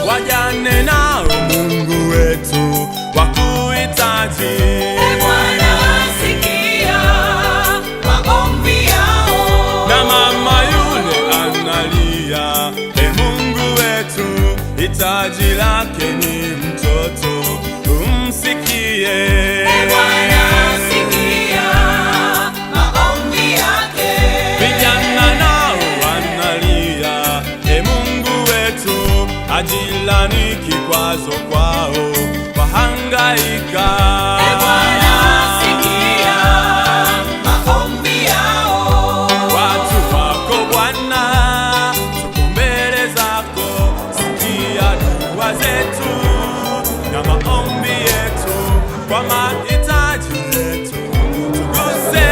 Wajane nao Mungu wetu wakuhitaji. Bwana sikia maombi yao. Na mama yule analia, Mungu wetu hitaji lake ni mtoto, umsikie. Bwana sikia maombi yake. Vijana nao wanalia, Mungu wetu ajila ni kikwazo kwao, wahangaika. Bwana sikia maombi yao. Watu wako Bwana, tuko mbele zako, sikia dua zetu na maombi yetu, kwa mahitaji yetu tuguse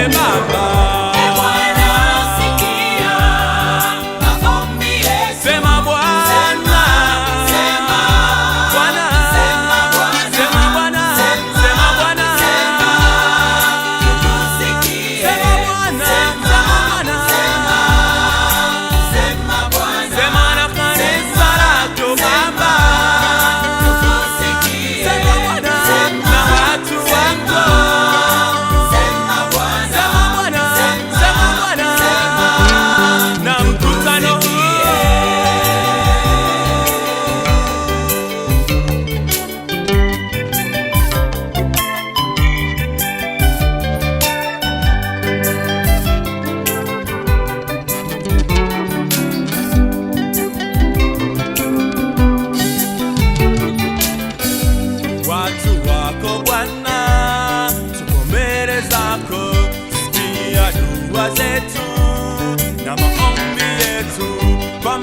Baba. Watu wako Bwana, tuko mbele zako, sikia dua zetu na maombi yetu, kwa